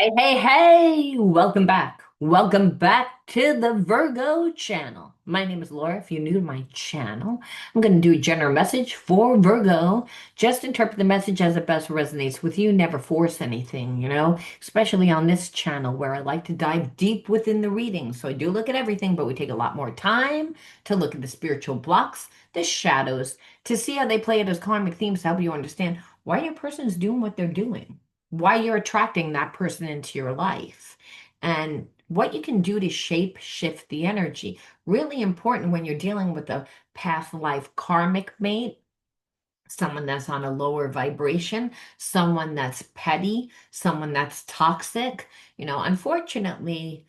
Hey, hey, hey! Welcome back. Welcome back to the Virgo channel. My name is Laura. If you're new to my channel, I'm going to do a general message for Virgo. Just interpret the message as it best resonates with you. Never force anything, especially on this channel where I like to dive deep within the reading. So I do look at everything, but we take a lot more time to look at the spiritual blocks, the shadows, to see how they play it as karmic themes to help you understand why your person is doing what they're doing, why you're attracting that person into your life, and what you can do to shape shift the energy. Really important when you're dealing with a past life karmic mate, someone that's on a lower vibration, someone that's petty, someone that's toxic. Unfortunately,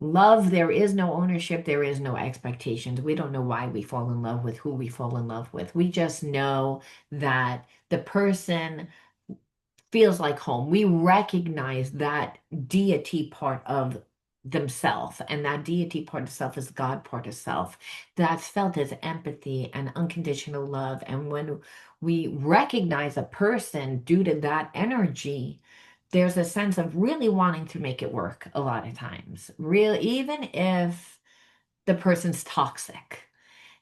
love, there is no ownership, there is no expectations. We don't know why we fall in love with who we fall in love with. We just know that the person feels like home. We recognize that deity part of themselves, and that deity part of self is God part of self. That's felt as empathy and unconditional love. And when we recognize a person due to that energy, there's a sense of really wanting to make it work a lot of times. Real, even if the person's toxic.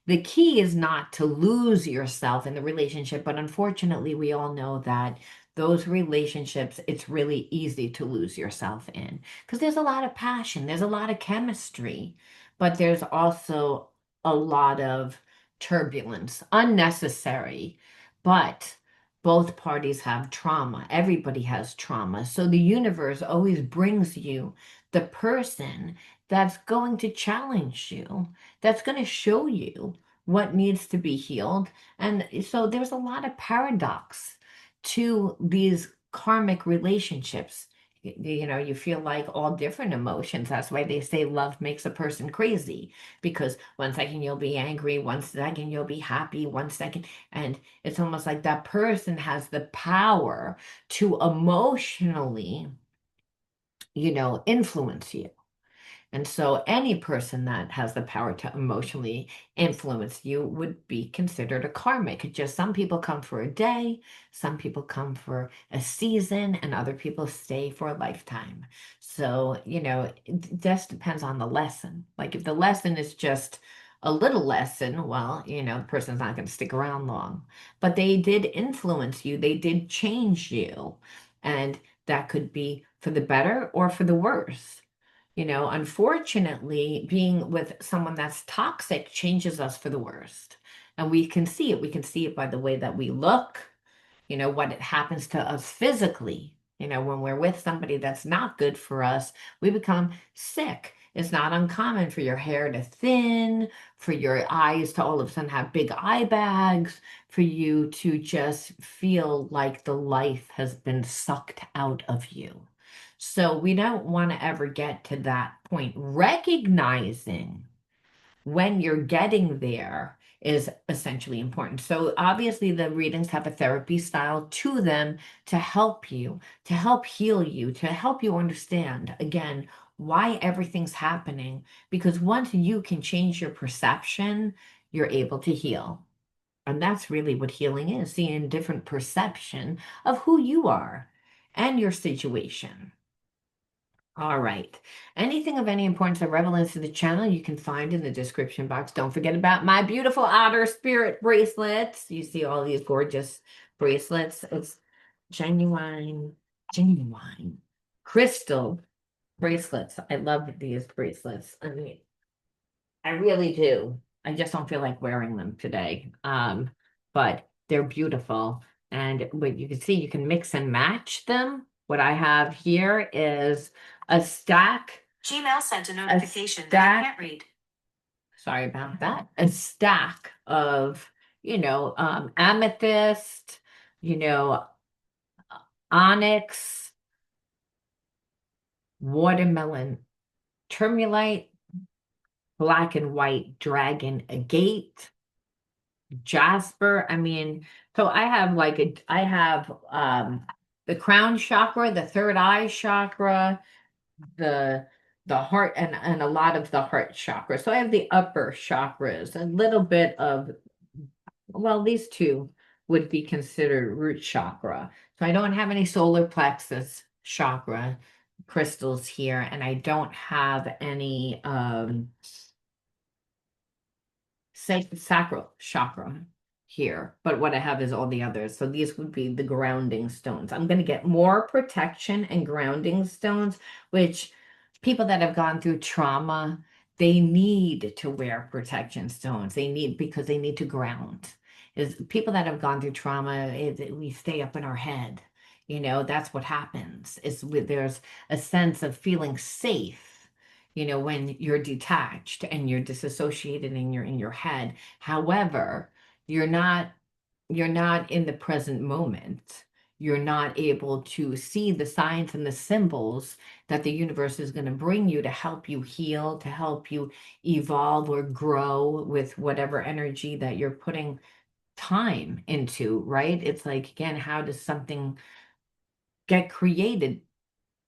The key is not to lose yourself in the relationship, but unfortunately, we all know that those relationships, it's really easy to lose yourself in because there's a lot of passion, there's a lot of chemistry, but there's also a lot of turbulence, unnecessary. But both parties have trauma. Everybody has trauma. So the universe always brings you the person that's going to challenge you, that's going to show you what needs to be healed. And so there's a lot of paradox to these karmic relationships. You feel like all different emotions. That's why they say love makes a person crazy, because 1 second you'll be angry, 1 second you'll be happy, 1 second. And it's almost like that person has the power to emotionally, influence you. And so any person that has the power to emotionally influence you would be considered a karmic. Just some people come for a day, some people come for a season, and other people stay for a lifetime. So, it just depends on the lesson. Like if the lesson is just a little lesson, well, the person's not going to stick around long. But they did influence you, they did change you. And that could be for the better or for the worse. Unfortunately, being with someone that's toxic changes us for the worst. And we can see it. We can see it by the way that we look, what it happens to us physically. When we're with somebody that's not good for us, we become sick. It's not uncommon for your hair to thin, for your eyes to all of a sudden have big eye bags, for you to just feel like the life has been sucked out of you. So we don't want to ever get to that point. Recognizing when you're getting there is essentially important. So obviously the readings have a therapy style to them to help you, to help heal you, to help you understand again why everything's happening. Because once you can change your perception, you're able to heal. And that's really what healing is, seeing a different perception of who you are and your situation. All right. Anything of any importance or relevance to the channel you can find in the description box. Don't forget about my beautiful outer spirit bracelets. You see all these gorgeous bracelets. It's genuine crystal bracelets. I love these bracelets. I mean, I really do. I just don't feel like wearing them today. But they're beautiful. And what you can see, you can mix and match them. What I have here is a stack, Gmail sent a notification that I can't read. Sorry about that. A stack of, amethyst, you know, onyx, watermelon, tourmaline, black and white dragon agate, jasper. I mean, so I have the crown chakra, the third eye chakra, the heart, and a lot of the heart chakra. So I have the upper chakras, a little bit of, well, these two would be considered root chakra. So I don't have any solar plexus chakra crystals here, and I don't have any sacral chakra here, but what I have is all the others. So these would be the grounding stones. I'm going to get more protection and grounding stones, which people that have gone through trauma, they need to wear protection stones. They need because they need to ground. Is people that have gone through trauma, we stay up in our head. That's what happens. There's a sense of feeling safe, when you're detached and you're disassociated and you're in your head. However, you're not you're not in the present moment. You're not able to see the signs and the symbols that the universe is going to bring you to help you heal, to help you evolve or grow with whatever energy that you're putting time into, right? It's like, again, how does something get created?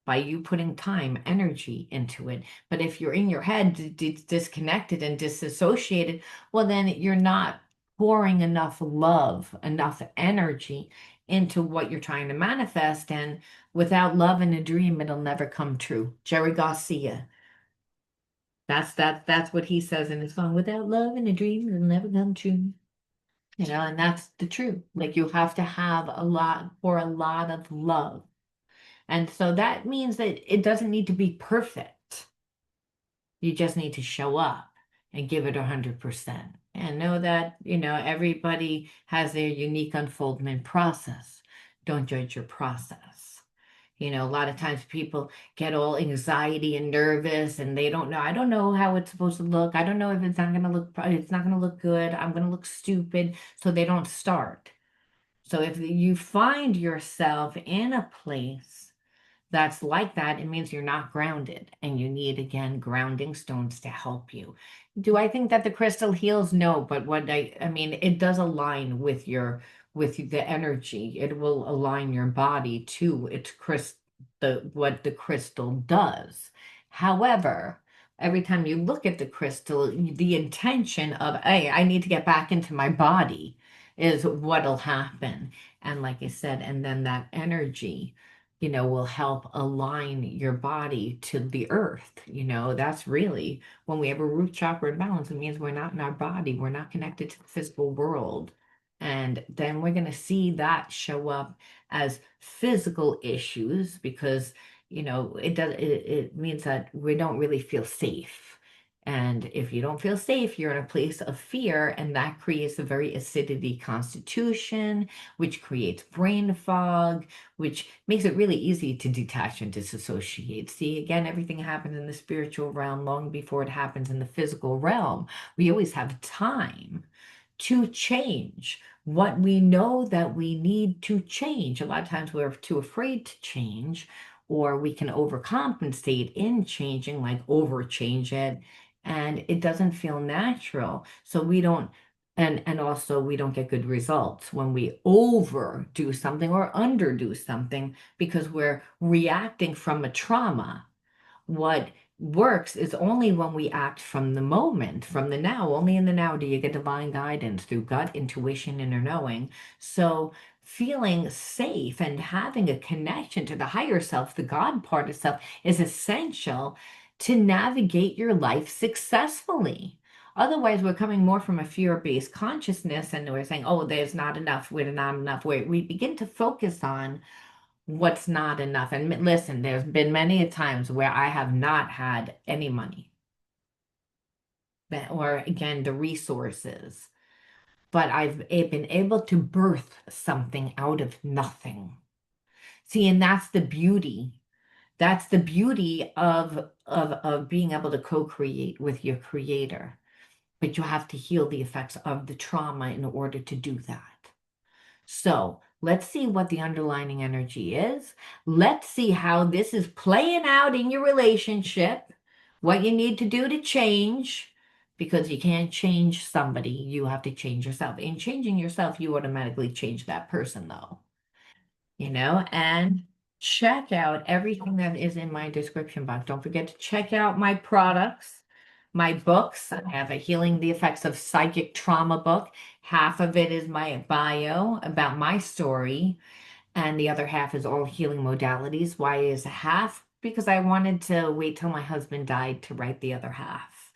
By you putting time, energy into it. But if you're in your head, disconnected and disassociated, well, then you're not pouring enough love, enough energy into what you're trying to manifest. And without love in a dream, it'll never come true. Jerry Garcia. That's what he says in his song. Without love in a dream, it'll never come true. And that's the truth. Like you have to have a lot of love. And so that means that it doesn't need to be perfect. You just need to show up and give it 100%. And know that, everybody has their unique unfoldment process. Don't judge your process. A lot of times people get all anxiety and nervous and they don't know. I don't know how it's supposed to look. I don't know if it's not going to look good. I'm going to look stupid. So they don't start. So if you find yourself in a place that's like that, it means you're not grounded and you need, again, grounding stones to help you. Do I think that the crystal heals? No, but I mean, it does align with the energy. It will align your body to what the crystal does. However, every time you look at the crystal, the intention of, hey, I need to get back into my body is what'll happen. And like I said, and then that energy will help align your body to the earth. That's really when we have a root chakra imbalance, it means we're not in our body, we're not connected to the physical world. And then we're going to see that show up as physical issues because, it means that we don't really feel safe. And if you don't feel safe, you're in a place of fear, and that creates a very acidity constitution, which creates brain fog, which makes it really easy to detach and disassociate. See, again, everything happens in the spiritual realm long before it happens in the physical realm. We always have time to change what we know that we need to change. A lot of times we're too afraid to change, or we can overcompensate in changing, like overchange it, and it doesn't feel natural. So we don't and also we don't get good results when we overdo something or underdo something because we're reacting from a trauma. What works is only when we act from the moment, from the now. Only in the now do you get divine guidance through gut, intuition, inner knowing. So feeling safe and having a connection to the higher self, the God part of self, is essential to navigate your life successfully. Otherwise, we're coming more from a fear-based consciousness and we're saying, oh, there's not enough, we're not enough. We begin to focus on what's not enough. And listen, there's been many a times where I have not had any money, or again, the resources, but I've been able to birth something out of nothing. See, and that's the beauty. That's the beauty of being able to co-create with your creator. But you have to heal the effects of the trauma in order to do that. So let's see what the underlying energy is. Let's see how this is playing out in your relationship, what you need to do to change, because you can't change somebody. You have to change yourself. In changing yourself, you automatically change that person, though, and check out everything that is in my description box. Don't forget to check out my products, my books. I have a Healing the Effects of Psychic Trauma book. Half of it is my bio about my story. and the other half is all healing modalities. Why is a half? Because I wanted to wait till my husband died to write the other half.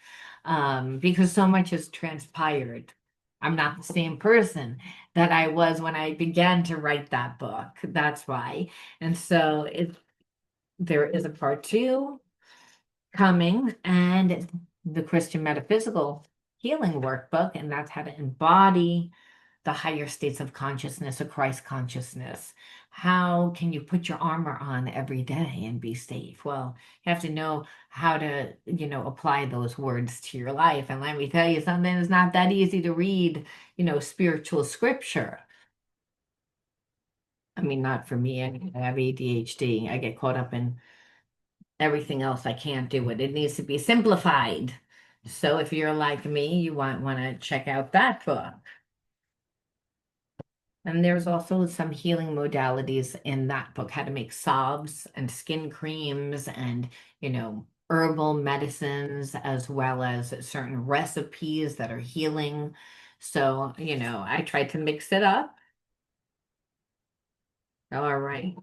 Because so much has transpired. I'm not the same person that I was when I began to write that book. That's why. And so there is a part two coming, and the Christian Metaphysical Healing Workbook, and that's how to embody the higher states of consciousness, of Christ consciousness. How can you put your armor on every day and be safe? Well, you have to know how to, apply those words to your life. And let me tell you something, it's not that easy to read, spiritual scripture. I mean, not for me. I have ADHD. I get caught up in everything else. I can't do it. It needs to be simplified. So if you're like me, you want to check out that book. And there's also some healing modalities in that book, how to make salves and skin creams and, herbal medicines, as well as certain recipes that are healing. So, I tried to mix it up. All right.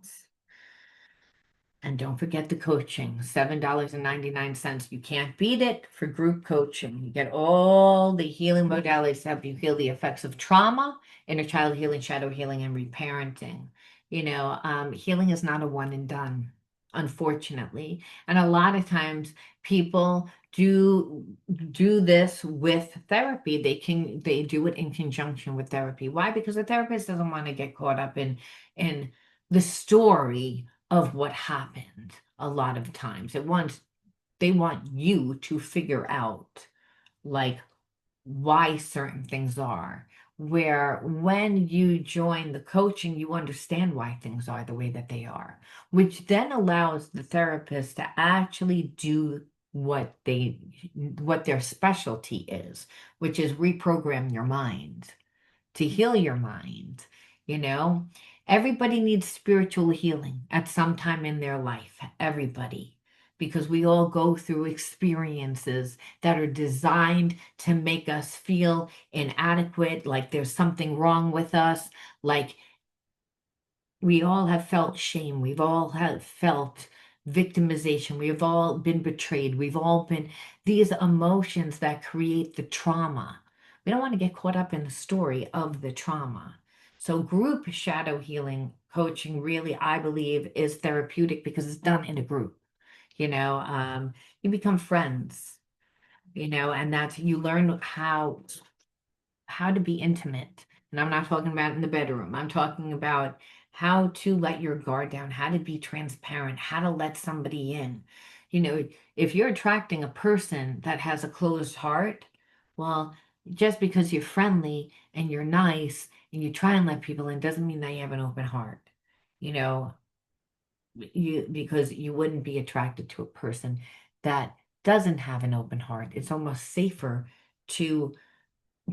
And don't forget the coaching, $7.99. You can't beat it for group coaching. You get all the healing modalities to help you heal the effects of trauma, inner child healing, shadow healing, and reparenting. Healing is not a one and done, unfortunately. And a lot of times people do this with therapy. They do it in conjunction with therapy. Why? Because the therapist doesn't want to get caught up in the story of what happened a lot of times. They want you to figure out like why certain things are. Where when you join the coaching, you understand why things are the way that they are, which then allows the therapist to actually do what their specialty is, which is reprogram your mind to heal your mind. You know, everybody needs spiritual healing at some time in their life. Everybody. Because we all go through experiences that are designed to make us feel inadequate, like there's something wrong with us, like we all have felt shame. We've all have felt victimization. We've all been betrayed. We've all been these emotions that create the trauma. We don't want to get caught up in the story of the trauma. So, group shadow healing coaching really, I believe, is therapeutic because it's done in a group. You know, um, you become friends, and that's you learn how to be intimate. And I'm not talking about in the bedroom. I'm talking about how to let your guard down, how to be transparent, how to let somebody in. If you're attracting a person that has a closed heart, well, just because you're friendly and you're nice and you try and let people in doesn't mean that you have an open heart. You know, because you wouldn't be attracted to a person that doesn't have an open heart. It's almost safer to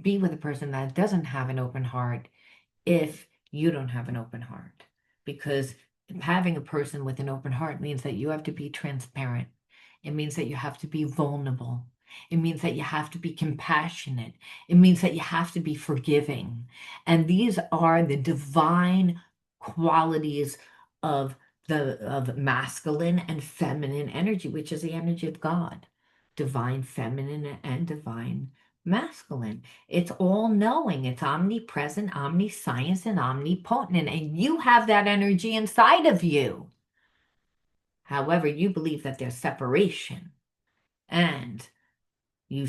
be with a person that doesn't have an open heart if you don't have an open heart. Because having a person with an open heart means that you have to be transparent. It means that you have to be vulnerable. It means that you have to be compassionate. It means that you have to be forgiving. And these are the divine qualities of of masculine and feminine energy, which is the energy of God. Divine feminine and divine masculine. It's all knowing. It's omnipresent, omniscience, and omnipotent. And you have that energy inside of you. However, you believe that there's separation. And we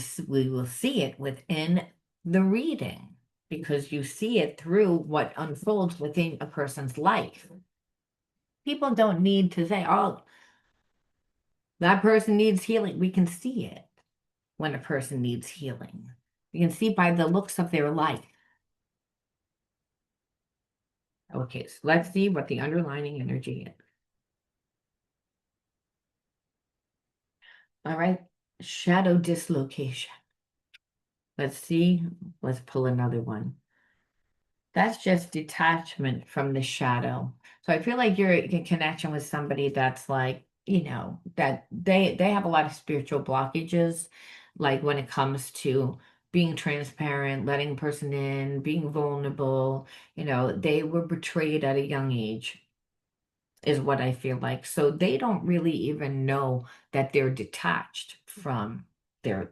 will see it within the reading because you see it through what unfolds within a person's life. People don't need to say, oh, that person needs healing. We can see it when a person needs healing. You can see by the looks of their life. Okay, so let's see what the underlying energy is. All right, shadow dislocation. Let's see. Let's pull another one. That's just detachment from the shadow. So I feel like you're in connection with somebody that's like, that they have a lot of spiritual blockages, like when it comes to being transparent, letting a person in, being vulnerable. They were betrayed at a young age, is what I feel like. So they don't really even know that they're detached from their,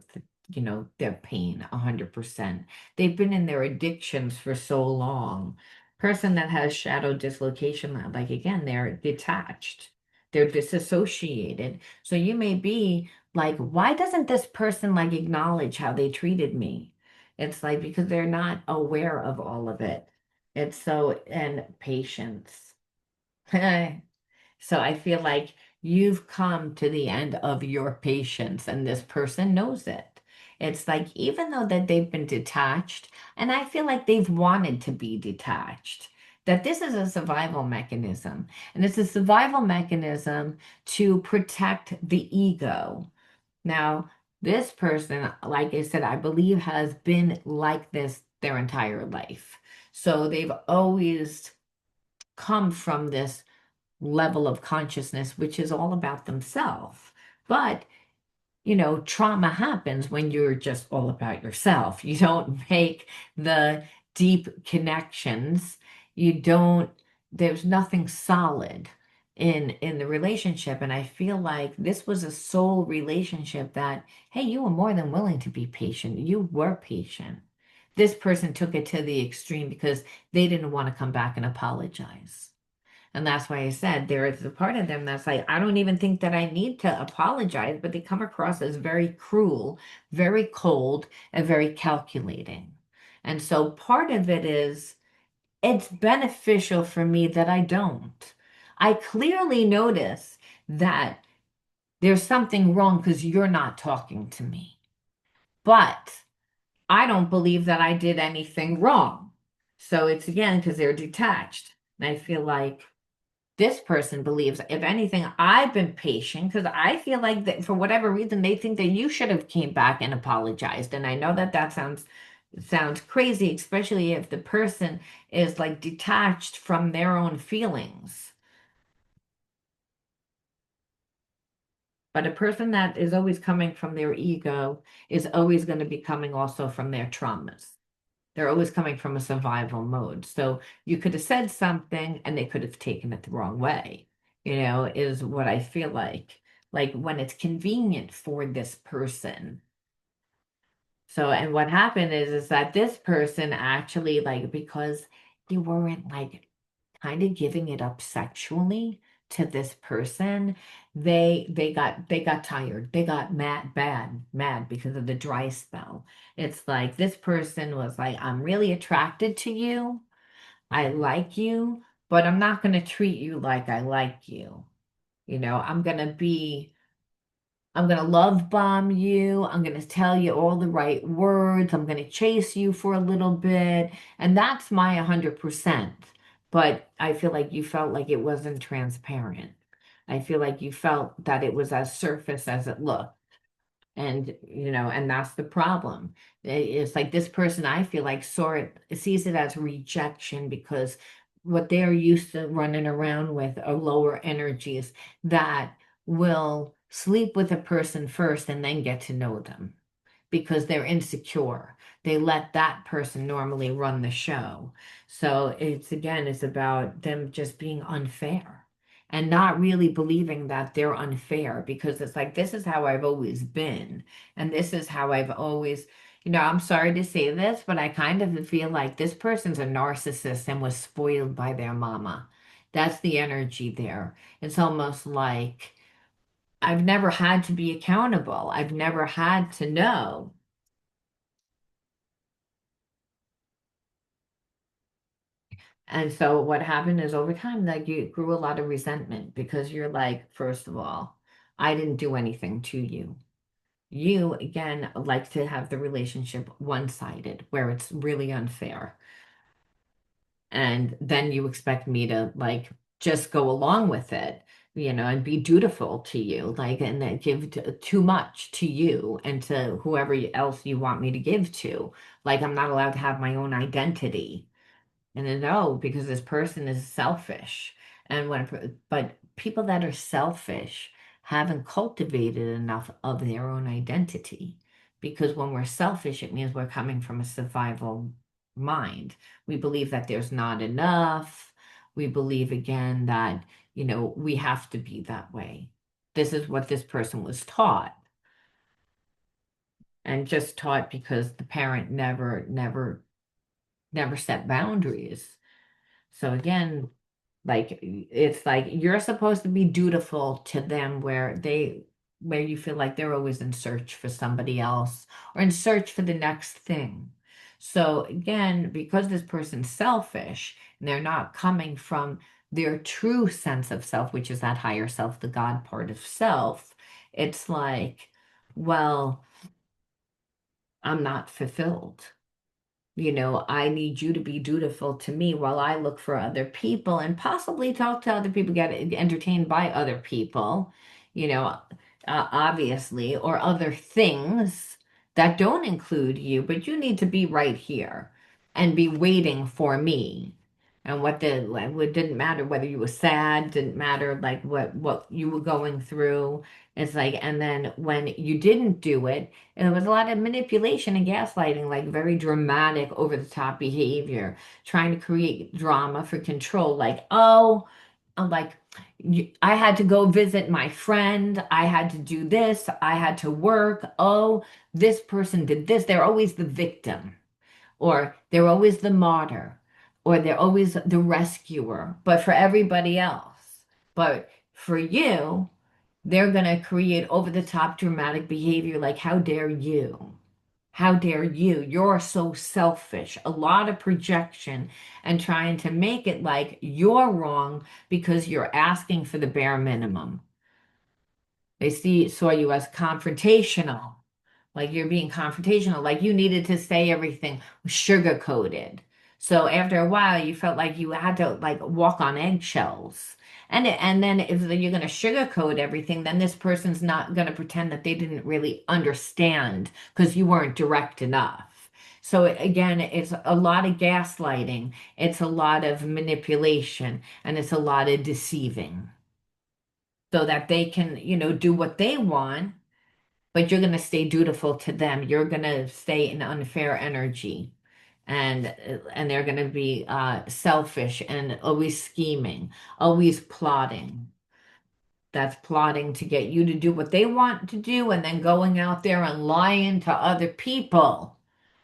their pain 100%. They've been in their addictions for so long. Person that has shadow dislocation, like again, they're detached. They're disassociated. So you may be like, why doesn't this person like acknowledge how they treated me? It's like because they're not aware of all of it. It's so, and patience. So I feel like you've come to the end of your patience and this person knows it. It's like even though that they've been detached, and I feel like they've wanted to be detached, that this is a survival mechanism. And it's a survival mechanism to protect the ego. Now, this person, like I said, I believe has been like this their entire life. So they've always come from this level of consciousness, which is all about themselves. But, trauma happens when you're just all about yourself. You don't make the deep connections. You don't, there's nothing solid in the relationship. And I feel like this was a soul relationship that, hey, you were more than willing to be patient. You were patient. This person took it to the extreme because they didn't want to come back and apologize. And that's why I said there is a part of them that's like, I don't even think that I need to apologize, but they come across as very cruel, very cold, and very calculating. And so part of it is it's beneficial for me that I don't. I clearly notice that there's something wrong because you're not talking to me. But I don't believe that I did anything wrong. So it's again because they're detached. And I feel like this person believes, if anything, I've been patient because I feel like that for whatever reason they think that you should have came back and apologized. And I know that that sounds crazy, especially if the person is like detached from their own feelings. But a person that is always coming from their ego is always going to be coming also from their traumas. They're always coming from a survival mode. So you could have said something and they could have taken it the wrong way, is what I feel like. Like when it's convenient for this person. So, and what happened is that this person actually, like, because you weren't like kind of giving it up sexually to this person, they got tired. They got mad because of the dry spell. It's like this person was like, I'm really attracted to you. I like you, but I'm not going to treat you like I like you. I'm going to love bomb you. I'm going to tell you all the right words. I'm going to chase you for a little bit. And that's my 100%. But I feel like you felt like it wasn't transparent. I feel like you felt that it was as surface as it looked. And that's the problem. It's like this person, I feel like sees it as rejection because what they're used to running around with are lower energies that will sleep with a person first and then get to know them because they're insecure. They let that person normally run the show. So it's about them just being unfair and not really believing that they're unfair because it's like, this is how I've always been. And this is how I've always, I'm sorry to say this, but I kind of feel like this person's a narcissist and was spoiled by their mama. That's the energy there. It's almost like I've never had to be accountable. I've never had to know. And so what happened is over time, like you grew a lot of resentment because you're like, first of all, I didn't do anything to you. You, again, like to have the relationship one-sided, where it's really unfair. And then you expect me to like just go along with it, and be dutiful to you, like, and then give too much to you and to whoever else you want me to give to. Like, I'm not allowed to have my own identity. And then no, because this person is selfish. But people that are selfish haven't cultivated enough of their own identity. Because when we're selfish, it means we're coming from a survival mind. We believe that there's not enough. We believe again that, we have to be that way. This is what this person was taught, and just taught because the parent never set boundaries. So again, like it's like you're supposed to be dutiful to them where you feel like they're always in search for somebody else or in search for the next thing. So again, because this person's selfish and they're not coming from their true sense of self, which is that higher self, the God part of self, it's like, well, I'm not fulfilled. I need you to be dutiful to me while I look for other people and possibly talk to other people, get entertained by other people, you know, obviously, or other things that don't include you, but you need to be right here and be waiting for me. And it didn't matter whether you were sad, didn't matter like what you were going through. It's like, and then when you didn't do it, and there was a lot of manipulation and gaslighting, like very dramatic, over the top behavior, trying to create drama for control. Like, oh, I'm like, I had to go visit my friend. I had to do this. I had to work. Oh, this person did this. They're always the victim, or they're always the martyr, or they're always the rescuer, but for everybody else. But for you, they're going to create over the top dramatic behavior like, how dare you? How dare you? You're so selfish. A lot of projection and trying to make it like you're wrong because you're asking for the bare minimum. Saw you as confrontational, like you're being confrontational, like you needed to say everything sugar coated. So after a while, you felt like you had to like walk on eggshells. And then if you're going to sugarcoat everything, then this person's not going to pretend that they didn't really understand because you weren't direct enough. So again, it's a lot of gaslighting, it's a lot of manipulation, and it's a lot of deceiving so that they can, do what they want, but you're going to stay dutiful to them. You're going to stay in unfair energy. And they're going to be selfish and always scheming, always plotting. That's plotting to get you to do what they want to do and then going out there and lying to other people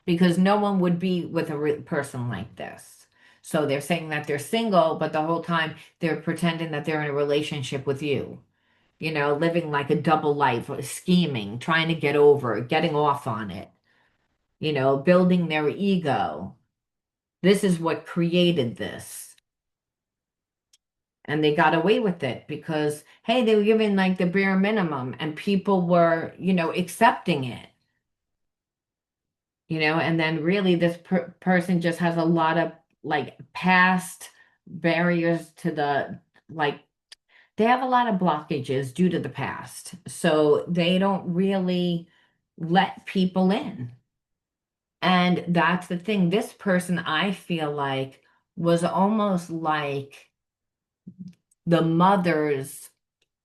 because no one would be with a person like this. So they're saying that they're single, but the whole time they're pretending that they're in a relationship with you, living like a double life, scheming, trying to get over it, getting off on it, building their ego. This is what created this. And they got away with it because, hey, they were giving like the bare minimum and people were, accepting it, and then really this person just has a lot of like past barriers to like, they have a lot of blockages due to the past. So they don't really let people in. And that's the thing. This person, I feel like, was almost like the mother's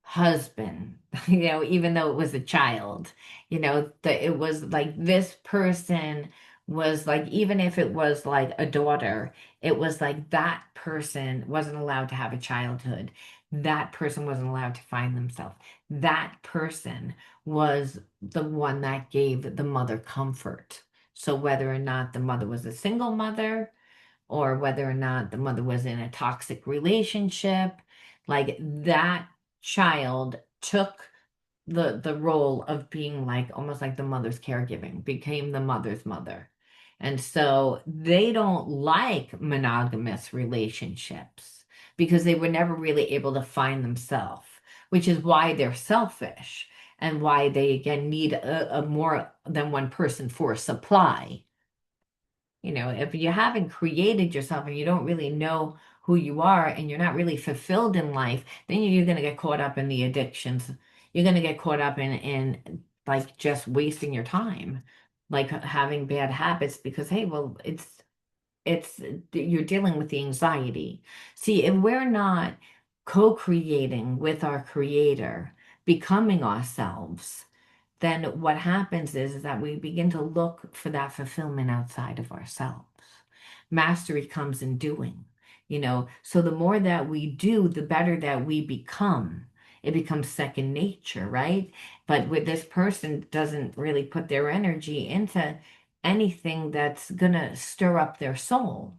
husband, even though it was a child, that it was like this person was like, even if it was like a daughter, it was like that person wasn't allowed to have a childhood. That person wasn't allowed to find themselves. That person was the one that gave the mother comfort. So whether or not the mother was a single mother, or whether or not the mother was in a toxic relationship, like that child took the role of being like almost like the mother's caregiving, became the mother's mother. And so they don't like monogamous relationships because they were never really able to find themselves, which is why they're selfish and why they again need a more than one person for supply. If you haven't created yourself and you don't really know who you are and you're not really fulfilled in life, then you're going to get caught up in the addictions. You're going to get caught up in like just wasting your time, like having bad habits because, hey, well, it's you're dealing with the anxiety. See, if we're not co-creating with our creator, becoming ourselves, then what happens is that we begin to look for that fulfillment outside of ourselves. Mastery comes in doing, so the more that we do, the better that we become. It becomes second nature, right? But with this person doesn't really put their energy into anything that's gonna stir up their soul.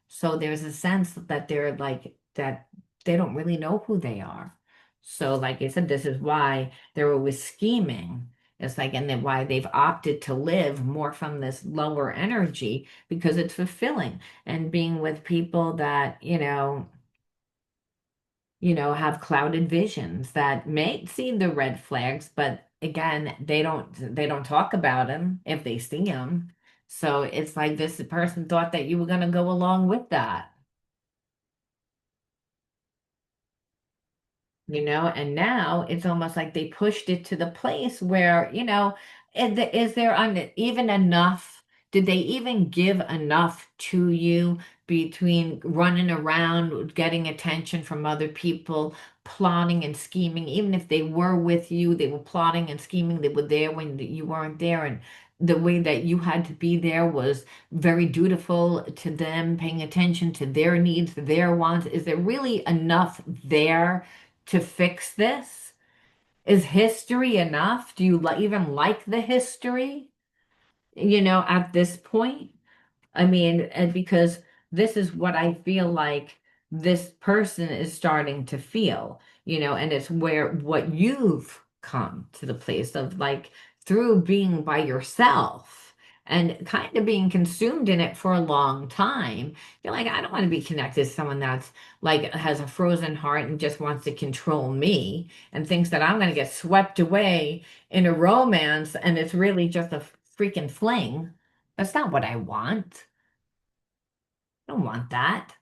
So there's a sense that they're like that they don't really know who they are. So like I said, this is why they're always scheming. It's like, and then why they've opted to live more from this lower energy because it's fulfilling. And being with people that, have clouded visions that may see the red flags, but again, they don't talk about them if they see them. So it's like this person thought that you were going to go along with that. And now it's almost like they pushed it to the place where, is there even enough? Did they even give enough to you between running around, getting attention from other people, plotting and scheming? Even if they were with you, they were plotting and scheming, they were there when you weren't there. And the way that you had to be there was very dutiful to them, paying attention to their needs, their wants. Is there really enough there to fix this? Is history enough? Do you even like the history, at this point? I mean, and because this is what I feel like this person is starting to feel, and it's where what you've come to the place of like through being by yourself and kind of being consumed in it for a long time. You're like, I don't want to be connected to someone that's like has a frozen heart and just wants to control me and thinks that I'm going to get swept away in a romance and it's really just a freaking fling. That's not what I want. I don't want that.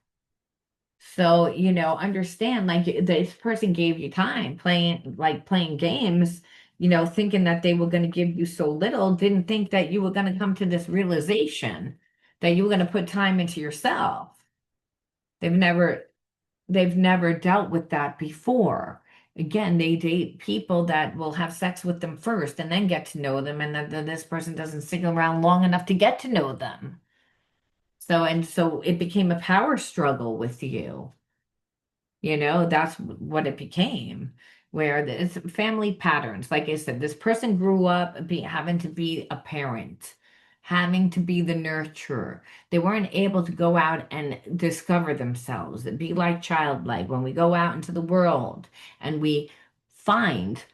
So, understand like this person gave you time playing games, thinking that they were going to give you so little, didn't think that you were going to come to this realization that you were going to put time into yourself. They've never they've never dealt with that before. Again, they date people that will have sex with them first and then get to know them, and then this person doesn't stick around long enough to get to know them. So it became a power struggle with you. That's what it became, where it's family patterns. Like I said, this person grew up having to be a parent, having to be the nurturer. They weren't able to go out and discover themselves, be like childlike. When we go out into the world and we find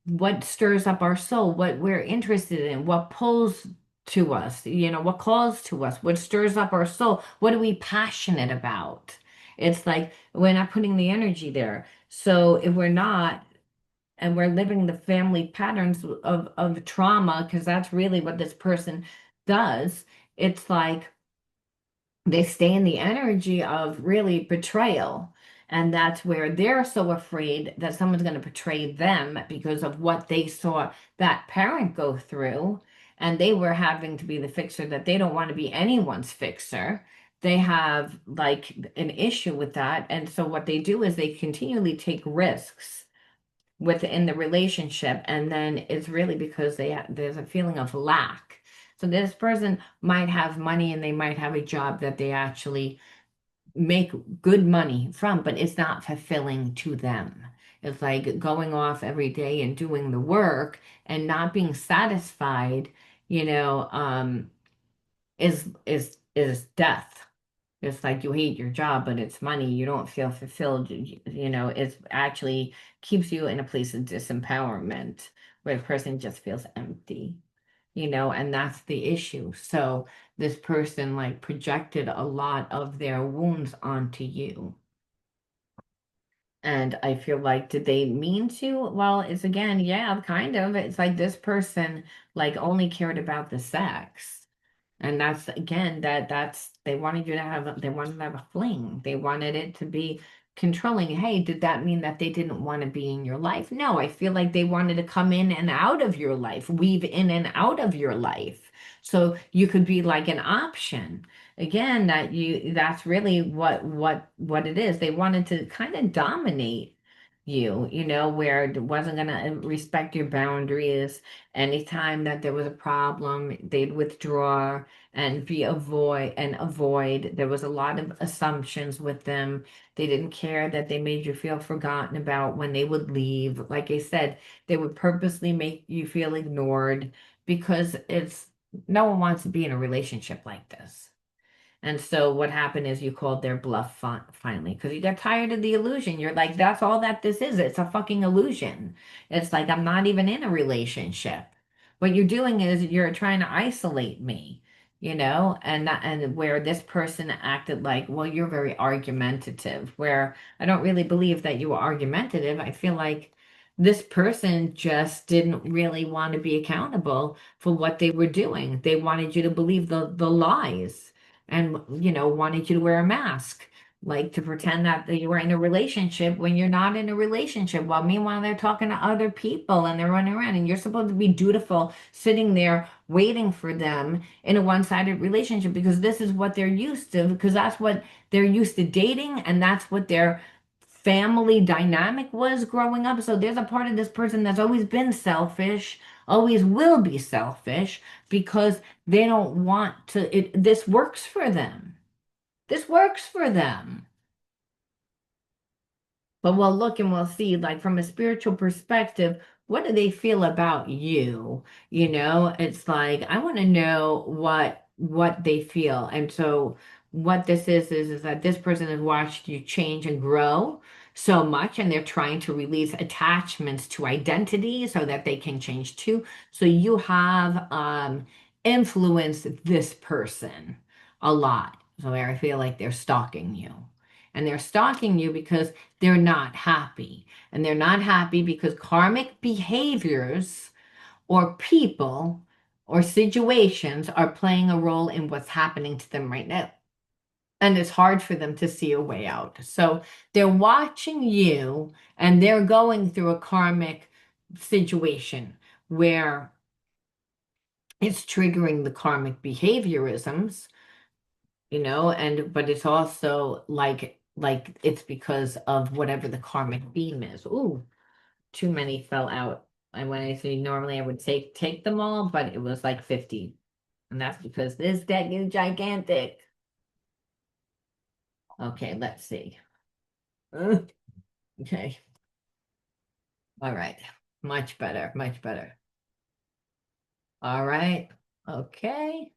what stirs up our soul, what we're interested in, what pulls to us, what calls to us, what stirs up our soul, what are we passionate about? It's like we're not putting the energy there. So if we're not, and we're living the family patterns of trauma, because that's really what this person does, it's like they stay in the energy of really betrayal. And that's where they're so afraid that someone's going to betray them because of what they saw that parent go through. And they were having to be the fixer, that they don't want to be anyone's fixer. They have like an issue with that. And so what they do is they continually take risks within the relationship. And then it's really because there's a feeling of lack. So this person might have money and they might have a job that they actually make good money from, but it's not fulfilling to them. It's like going off every day and doing the work and not being satisfied, is death. It's like you hate your job, but it's money. You don't feel fulfilled. It's actually keeps you in a place of disempowerment where the person just feels empty, and that's the issue. So this person like projected a lot of their wounds onto you. And I feel like, did they mean to? Well, it's again, yeah, kind of. It's like this person like only cared about the sex. And that's again that's they wanted to have a fling. They wanted it to be controlling. Hey, did that mean that they didn't want to be in your life? No, I feel like they wanted to come in and out of your life, weave in and out of your life. So you could be like an option. Again, that's really what it is. They wanted to kind of dominate where it wasn't going to respect your boundaries. Anytime that there was a problem, they'd withdraw and avoid. There was a lot of assumptions with them. They didn't care that they made you feel forgotten about when they would leave. Like I said, they would purposely make you feel ignored because no one wants to be in a relationship like this. And so what happened is you called their bluff finally because you got tired of the illusion. You're like, that's all that this is. It's a fucking illusion. It's like I'm not even in a relationship. What you're doing is you're trying to isolate me, and where this person acted like, well, you're very argumentative, where I don't really believe that you were argumentative. I feel like this person just didn't really want to be accountable for what they were doing. They wanted you to believe the lies and wanted you to wear a mask, like to pretend that you were in a relationship when you're not in a relationship, while meanwhile they're talking to other people and they're running around and you're supposed to be dutiful sitting there waiting for them in a one-sided relationship because this is what they're used to, because that's what they're used to dating, and that's what their family dynamic was growing up. So there's a part of this person that's always been selfish, always will be selfish, because they don't want to, this works for them. This works for them. But we'll look and we'll see, like from a spiritual perspective, what do they feel about you? It's like I want to know what they feel. And so what this is that this person has watched you change and grow so much, and they're trying to release attachments to identity so that they can change too. So you have influenced this person a lot. So I feel like they're stalking you. And they're stalking you because they're not happy. And they're not happy because karmic behaviors or people or situations are playing a role in what's happening to them right now. And it's hard for them to see a way out. So they're watching you and they're going through a karmic situation where it's triggering the karmic behaviorisms, and but it's also like it's because of whatever the karmic beam is. Ooh, too many fell out. And when I say normally I would take them all, but it was like 50. And that's because this deck is gigantic. Okay, let's see. Ugh, okay. All right. Much better, much better. All right. Okay.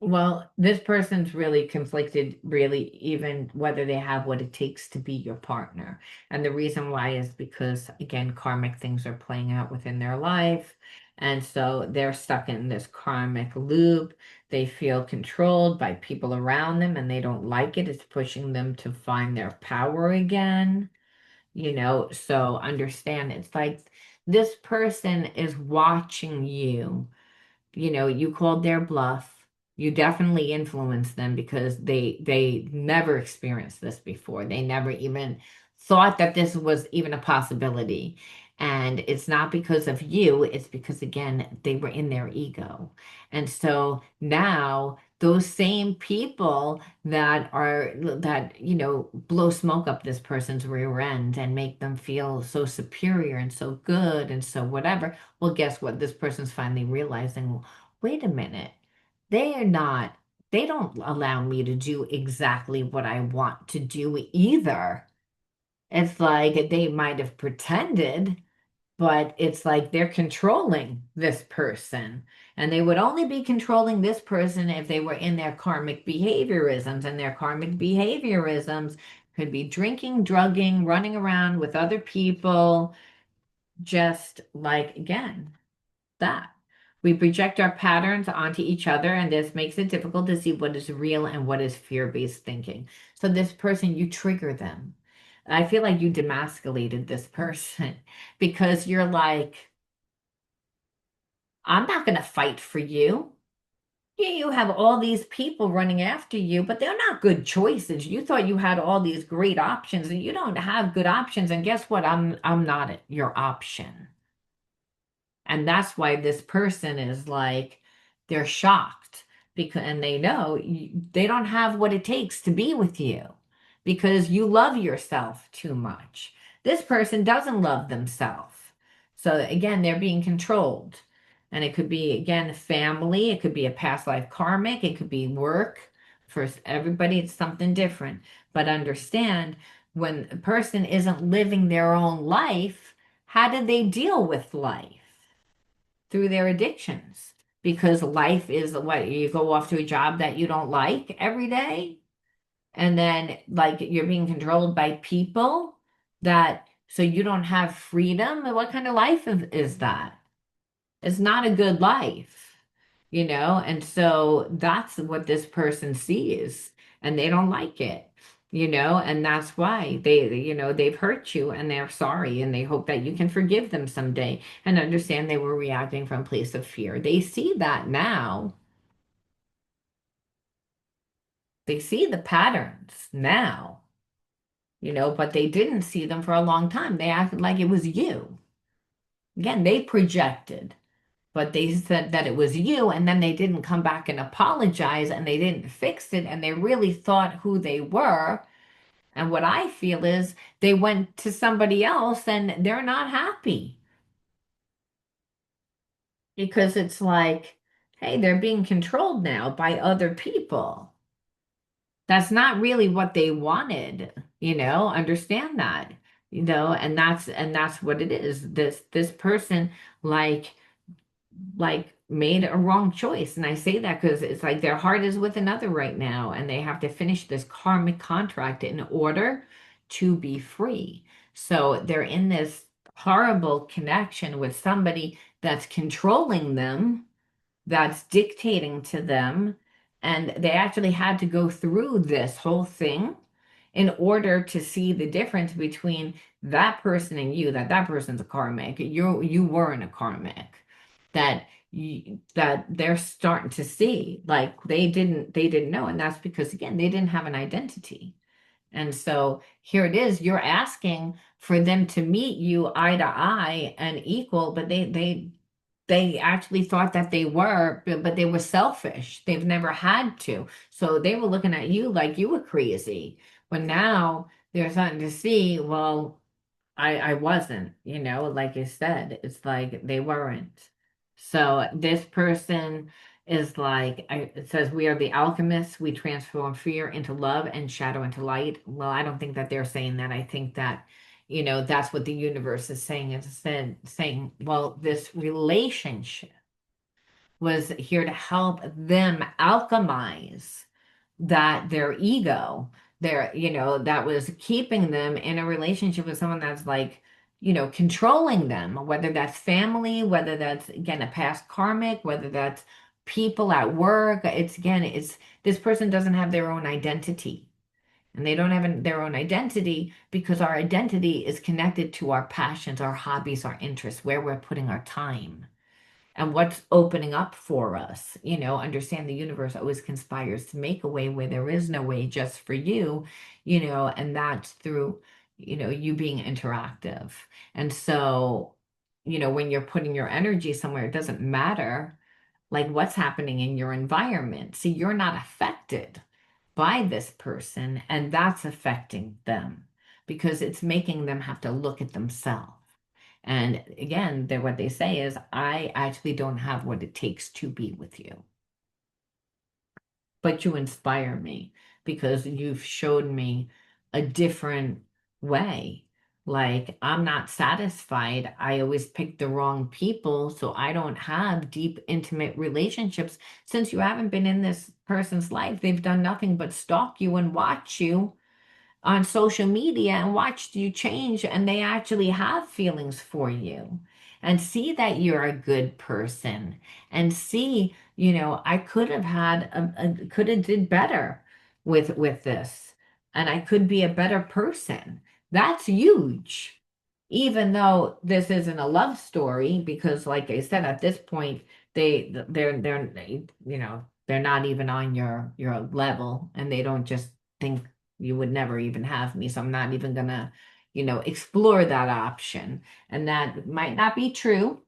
Well, this person's really conflicted, really, even whether they have what it takes to be your partner. And the reason why is because, again, karmic things are playing out within their life. And so they're stuck in this karmic loop. They feel controlled by people around them and they don't like it. It's pushing them to find their power again. So understand it's like this person is watching you. You called their bluff. You definitely influenced them because they never experienced this before. They never even thought that this was even a possibility. And it's not because of you, it's because again, they were in their ego. And so now those same people that blow smoke up this person's rear end and make them feel so superior and so good and so whatever. Well, guess what? This person's finally realizing, wait a minute, they are not, they don't allow me to do exactly what I want to do either. It's like they might have pretended, but it's like they're controlling this person. And they would only be controlling this person if they were in their karmic behaviorisms. And their karmic behaviorisms could be drinking, drugging, running around with other people, just like, again, that. We project our patterns onto each other, and this makes it difficult to see what is real and what is fear-based thinking. So this person, you trigger them. I feel like you demasculated this person because you're like, I'm not going to fight for you. Yeah, you have all these people running after you, but they're not good choices. You thought you had all these great options, and you don't have good options. And guess what? I'm not your option. And that's why this person is like, they're shocked because, and they know they don't have what it takes to be with you. because you love yourself too much. This person doesn't love themselves. So again, they're being controlled. And it could be, again, family, it could be a past life karmic, it could be work. For everybody, it's something different. But understand when a person isn't living their own life, how do they deal with life? Through their addictions. Because life is what you go off to a job that you don't like every day, and then like you're being controlled by people that so you don't have freedom. What kind of life is that? It's not a good life, you know? And so that's what this person sees, and they don't like it, you know? And that's why they've hurt you and they're sorry and they hope that you can forgive them someday and understand they were reacting from a place of fear. They see that now. They see the patterns now, but they didn't see them for a long time. They acted like it was you. Again, they projected, but they said that it was you, and then they didn't come back and apologize, and they didn't fix it, and they really thought who they were. And what I feel is they went to somebody else and they're not happy because it's like, hey, they're being controlled now by other people. That's not really what they wanted, understand that, and that's what it is. This person like made a wrong choice. And I say that because it's like their heart is with another right now, and they have to finish this karmic contract in order to be free. So they're in this horrible connection with somebody that's controlling them, that's dictating to them. And they actually had to go through this whole thing in order to see the difference between that person and you, that person's a karmic. You weren't a karmic. That they're starting to see, like they didn't know. And that's because again, they didn't have an identity. And so here it is, you're asking for them to meet you eye to eye and equal, but they actually thought that they were, but they were selfish. They've never had to. So they were looking at you like you were crazy. But now they're starting to see, well, I wasn't, like you said, it's like they weren't. So this person is like, it says, we are the alchemists. We transform fear into love and shadow into light. Well, I don't think that they're saying that. I think that, that's what the universe is saying. It's saying, well, this relationship was here to help them alchemize their ego, that was keeping them in a relationship with someone that's like, controlling them, whether that's family, whether that's again a past karmic, whether that's people at work. It's this person doesn't have their own identity. And they don't have their own identity because our identity is connected to our passions, our hobbies, our interests, where we're putting our time and what's opening up for us. Understand the universe always conspires to make a way where there is no way just for you, and that's through, you being interactive. And so, when you're putting your energy somewhere, it doesn't matter like what's happening in your environment. See, you're not affected by this person, and that's affecting them because it's making them have to look at themselves. And again, what they say is, I actually don't have what it takes to be with you, but you inspire me because you've showed me a different way. Like, I'm not satisfied. I always pick the wrong people, so I don't have deep, intimate relationships. Since you haven't been in this person's life, they've done nothing but stalk you and watch you on social media and watched you change, and they actually have feelings for you and see that you're a good person and see, I could have had could have did better with this, and I could be a better person. That's huge. Even though this isn't a love story, because like I said, at this point, they're they're not even on your level, and they don't just think you would never even have me. So I'm not even gonna, explore that option. And that might not be true.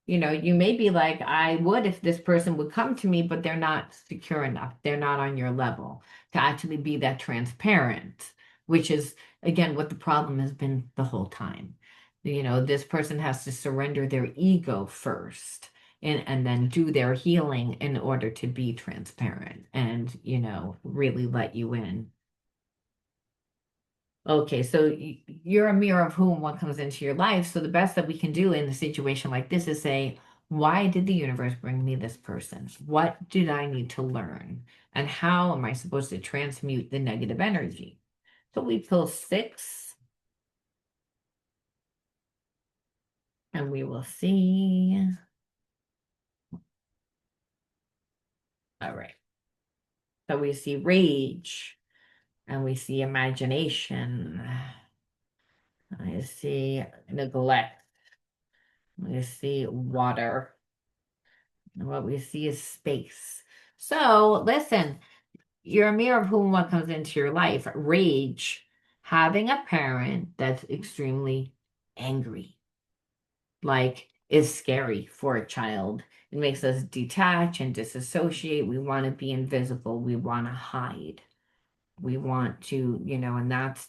You may be like, I would if this person would come to me, but they're not secure enough. They're not on your level to actually be that transparent. which is, again, what the problem has been the whole time. This person has to surrender their ego first and then do their healing in order to be transparent and, really let you in. Okay, so you're a mirror of who and what comes into your life. So the best that we can do in a situation like this is say, why did the universe bring me this person? What did I need to learn? And how am I supposed to transmute the negative energy? So we pull six, and we will see. All right. So we see rage, and we see imagination. I see neglect. We see water. And what we see is space. So listen, you're a mirror of who and what comes into your life. Rage, having a parent that's extremely angry, like, is scary for a child. It makes us detach and disassociate. We want to be invisible. We want to hide. We want to, and that's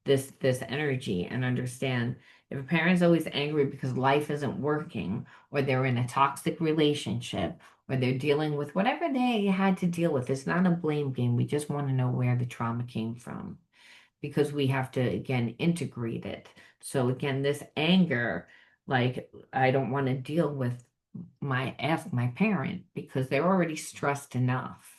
this energy. And understand, if a parent's always angry because life isn't working, or they're in a toxic relationship, or they're dealing with whatever they had to deal with, it's not a blame game. We just want to know where the trauma came from, because we have to, again, integrate it. So again, this anger, like, I don't want to deal with ask my parent because they're already stressed enough.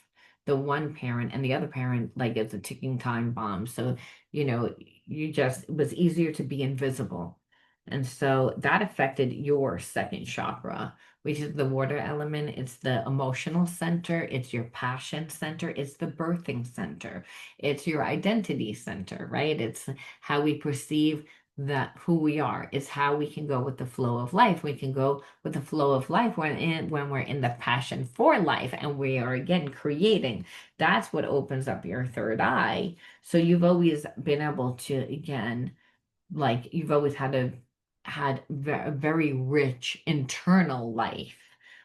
The one parent, and the other parent, like, it's a ticking time bomb. So, you know, it was easier to be invisible. And so that affected your second chakra, which is the water element. It's the emotional center, it's your passion center, it's the birthing center, it's your identity center, right? It's how we perceive that who we are. It's how we can go with the flow of life. We can go with the flow of life when we're in the passion for life and we are, again, creating. That's what opens up your third eye. So you've always been able to, again, like, you've always had a very rich internal life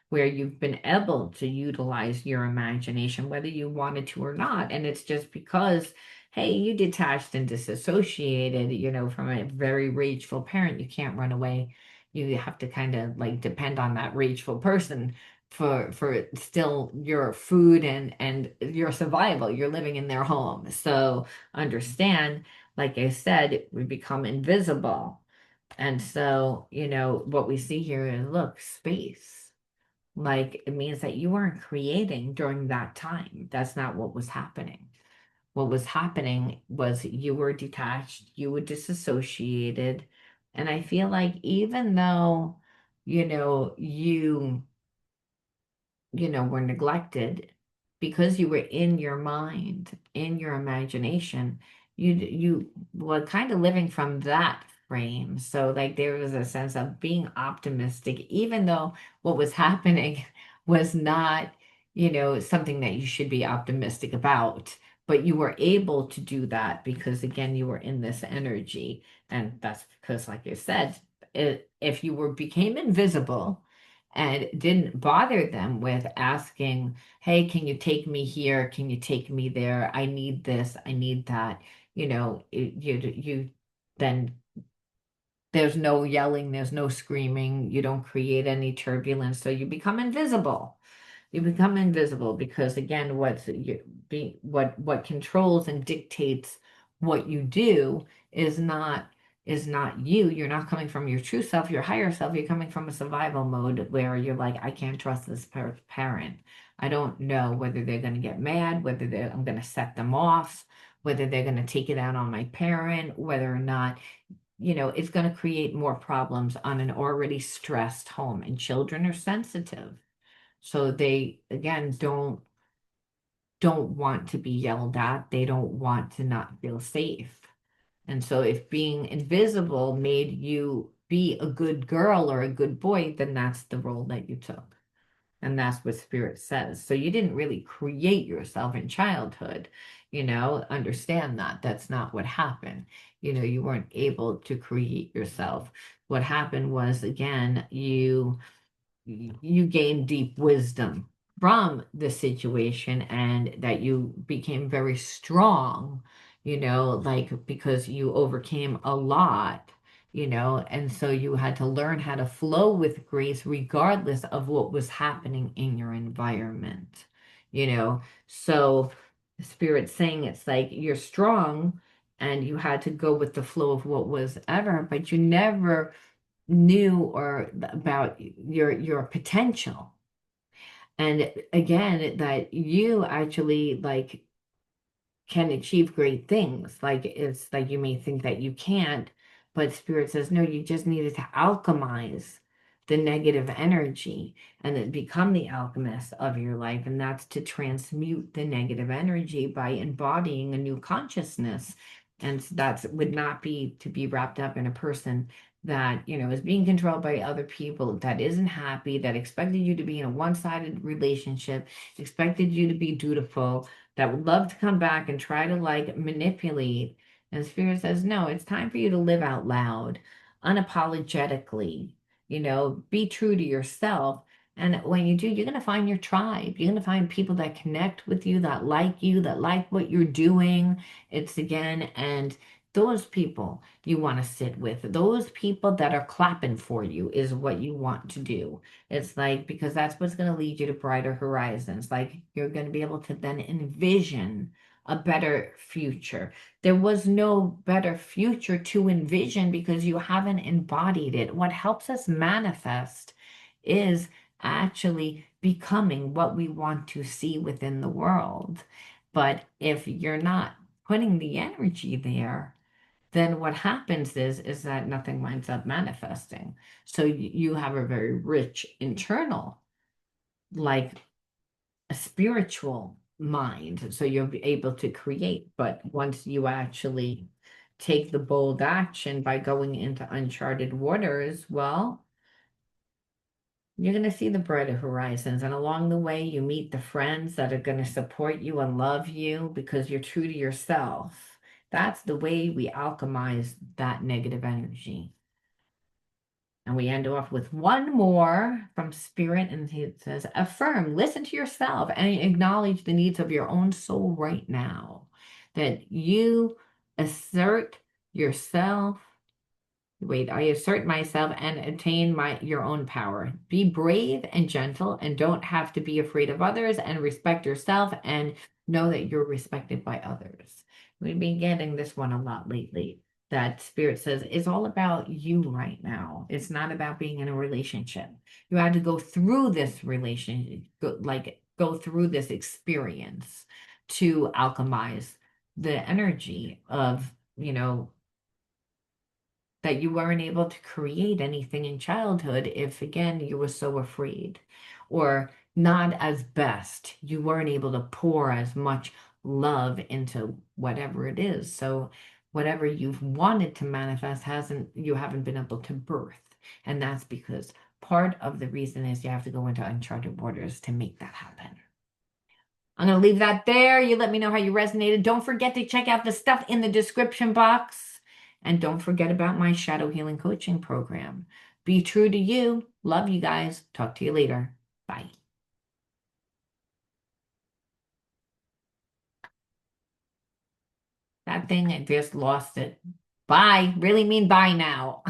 where you've been able to utilize your imagination, whether you wanted to or not. And it's just because, hey, you detached and disassociated, from a very rageful parent. You can't run away. You have to kind of, like, depend on that rageful person for still your food and your survival. You're living in their home. So understand, like I said, we become invisible. And so, what we see here is, look, space. Like, it means that you weren't creating during that time. That's not what was happening. What was happening was you were detached, you were disassociated. And I feel like, even though, were neglected, because you were in your mind, in your imagination, you were kind of living from that frame. So, like, there was a sense of being optimistic, even though what was happening was not, something that you should be optimistic about. But you were able to do that because, again, you were in this energy. And that's because, like I said, if you became invisible and didn't bother them with asking, hey, can you take me here? Can you take me there? I need this, I need that. You then, there's no yelling, there's no screaming, you don't create any turbulence, so you become invisible. You become invisible because, again, what controls and dictates what you do is not you. You're not coming from your true self, your higher self. You're coming from a survival mode where you're like, I can't trust this parent. I don't know whether they're going to get mad, I'm going to set them off, whether they're going to take it out on my parent, whether or not, it's going to create more problems on an already stressed home. And children are sensitive. So they, again, don't want to be yelled at. They don't want to not feel safe. And so if being invisible made you be a good girl or a good boy, then that's the role that you took. And that's what Spirit says. So you didn't really create yourself in childhood, understand that. That's not what happened. You weren't able to create yourself. What happened was, again, you gained deep wisdom from the situation, and that you became very strong, like because you overcame a lot, and so you had to learn how to flow with grace regardless of what was happening in your environment, you know. So the spirit's saying it's like you're strong and you had to go with the flow of what was ever, but you never knew or about your potential. And again, that you actually like can achieve great things. Like it's like you may think that you can't, but Spirit says, no, you just needed to alchemize the negative energy and then become the alchemist of your life. And that's to transmute the negative energy by embodying a new consciousness. And that would not be to be wrapped up in a person that, is being controlled by other people, that isn't happy, that expected you to be in a one-sided relationship, expected you to be dutiful, that would love to come back and try to like manipulate. And Spirit says, no, it's time for you to live out loud, unapologetically, be true to yourself. And when you do, you're going to find your tribe. You're going to find people that connect with you, that like what you're doing. It's again, and those people you want to sit with, those people that are clapping for you is what you want to do. It's like, because that's what's going to lead you to brighter horizons. Like, you're going to be able to then envision a better future. There was no better future to envision because you haven't embodied it. What helps us manifest is actually becoming what we want to see within the world. But if you're not putting the energy there, then what happens is that nothing winds up manifesting. So you have a very rich internal, like a spiritual mind. So you'll be able to create. But once you actually take the bold action by going into uncharted waters, well, you're going to see the brighter horizons. And along the way, you meet the friends that are going to support you and love you because you're true to yourself. That's the way we alchemize that negative energy. And we end off with one more from Spirit, and it says, affirm, listen to yourself, and acknowledge the needs of your own soul right now. That you assert yourself. Wait, I assert myself and attain your own power. Be brave and gentle and don't have to be afraid of others, and respect yourself and know that you're respected by others. We've been getting this one a lot lately. That Spirit says it's all about you right now. It's not about being in a relationship. You had to go through this relationship, go through this experience to alchemize the energy of, that you weren't able to create anything in childhood if, again, you were so afraid or not as best. You weren't able to pour as much love into whatever it is. So whatever you've wanted to manifest you haven't been able to birth. And that's because part of the reason is you have to go into uncharted waters to make that happen. I'm going to leave that there. You let me know how you resonated. Don't forget to check out the stuff in the description box. And don't forget about my shadow healing coaching program. Be true to you. Love you guys. Talk to you later. Bye. That thing, I just lost it. Bye. Really mean bye now.